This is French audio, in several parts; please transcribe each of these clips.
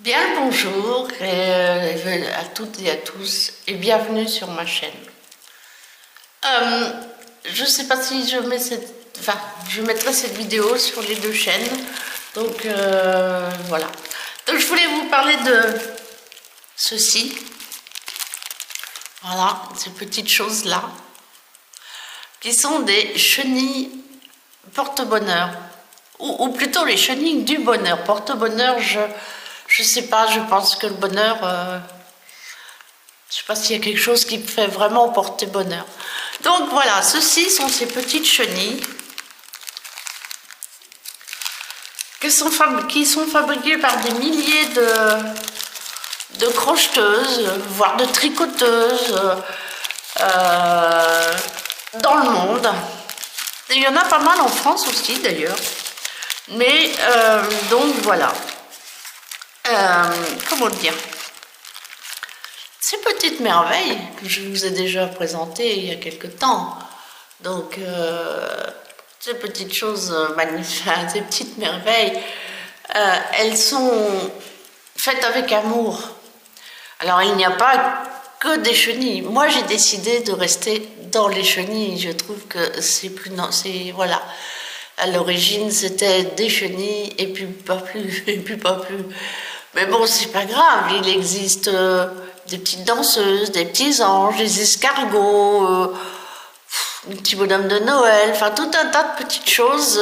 Bien le bonjour à toutes et à tous et bienvenue sur ma chaîne. Je ne sais pas si je mets je mettrai cette vidéo sur les deux chaînes. Donc voilà. Donc je voulais vous parler de ceci. Voilà, ces petites choses-là, qui sont des chenilles porte-bonheur. Ou plutôt les chenilles du bonheur. Porte-bonheur, je sais pas, je pense que le bonheur, je sais pas s'il y a quelque chose qui me fait vraiment porter bonheur. Donc voilà, ceci sont ces petites chenilles qui sont fabriquées par des milliers de crocheteuses, voire de tricoteuses dans le monde. Et il y en a pas mal en France aussi d'ailleurs. Mais donc voilà. Comment dire, ces petites merveilles que je vous ai déjà présentées il y a quelque temps, donc ces petites choses magnifiques, ces petites merveilles, elles sont faites avec amour. Alors il n'y a pas que des chenilles. Moi j'ai décidé de rester dans les chenilles. Je trouve que c'est plus, non, c'est voilà. À l'origine c'était des chenilles et puis pas plus, et puis pas plus. Mais bon, c'est pas grave, il existe des petites danseuses, des petits anges, des escargots, des petits bonhommes de Noël, enfin tout un tas de petites choses,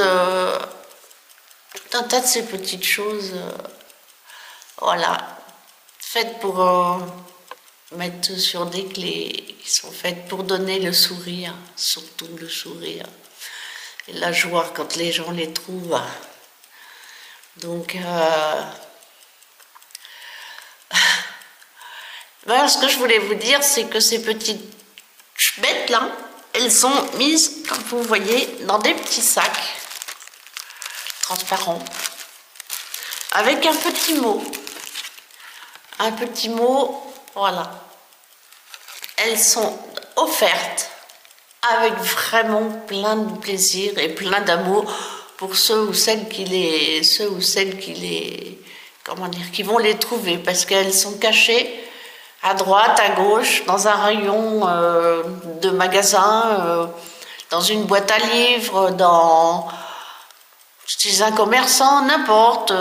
tout un tas de ces petites choses, voilà, faites pour mettre sur des clés, qui sont faites pour donner le sourire, surtout le sourire, et la joie quand les gens les trouvent. Donc, voilà, ce que je voulais vous dire, c'est que ces petites bêtes-là, elles sont mises, comme vous voyez, dans des petits sacs transparents, avec un petit mot. Un petit mot, voilà. Elles sont offertes avec vraiment plein de plaisir et plein d'amour pour ceux ou celles qui comment dire, qui vont les trouver, parce qu'elles sont cachées à droite, à gauche, dans un rayon de magasin, dans une boîte à livres, chez un commerçant, n'importe,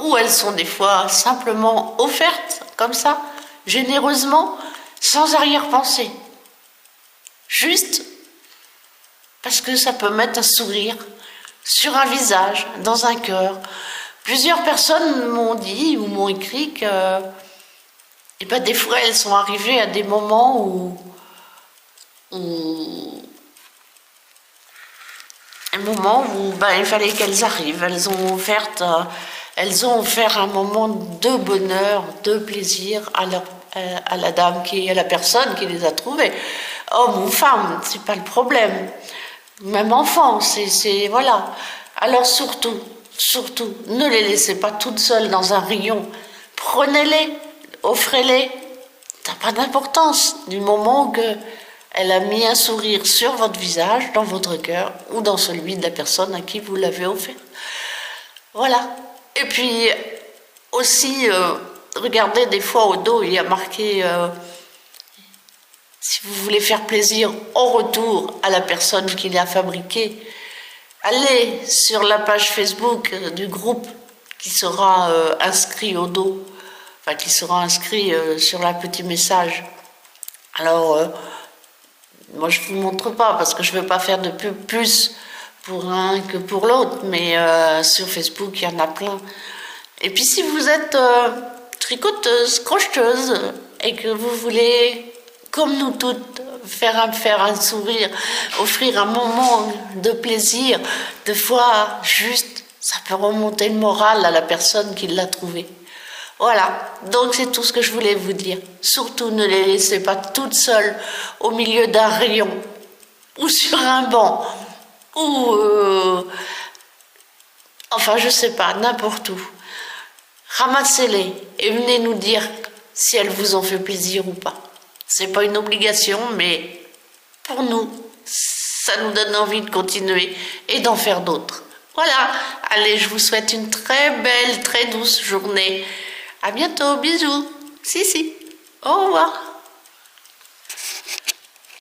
où elles sont des fois simplement offertes, comme ça, généreusement, sans arrière-pensée. Juste parce que ça peut mettre un sourire sur un visage, dans un cœur. Plusieurs personnes m'ont dit ou m'ont écrit que et ben, des fois, elles sont arrivées à des moments où il fallait qu'elles arrivent. Elles ont offert un moment de bonheur, de plaisir à la dame, à la personne qui les a trouvées. Homme ou femme, c'est pas le problème. Même enfant, voilà. Alors surtout, ne les laissez pas toutes seules dans un rayon. Prenez-les. Offrez-les, ça n'a pas d'importance du moment qu'elle a mis un sourire sur votre visage, dans votre cœur ou dans celui de la personne à qui vous l'avez offert. Voilà. Et puis aussi, regardez des fois au dos, il y a marqué si vous voulez faire plaisir en retour à la personne qui l'a fabriqué, allez sur la page Facebook du groupe qui sera inscrit au dos. Enfin, qui sera inscrit sur un petit message. Alors, moi je ne vous montre pas parce que je ne veux pas faire de pub plus pour un que pour l'autre, mais sur Facebook il y en a plein. Et puis si vous êtes tricoteuse, crocheteuse et que vous voulez, comme nous toutes, faire un sourire, offrir un moment de plaisir, de fois juste, ça peut remonter le moral à la personne qui l'a trouvé. Voilà, donc c'est tout ce que je voulais vous dire. Surtout ne les laissez pas toutes seules au milieu d'un rayon ou sur un banc ou enfin je sais pas, n'importe où. Ramassez-les et venez nous dire si elles vous ont fait plaisir ou pas. C'est pas une obligation, mais pour nous, ça nous donne envie de continuer et d'en faire d'autres. Voilà, allez, je vous souhaite une très belle, très douce journée. À bientôt, bisous. Si, si. Au revoir.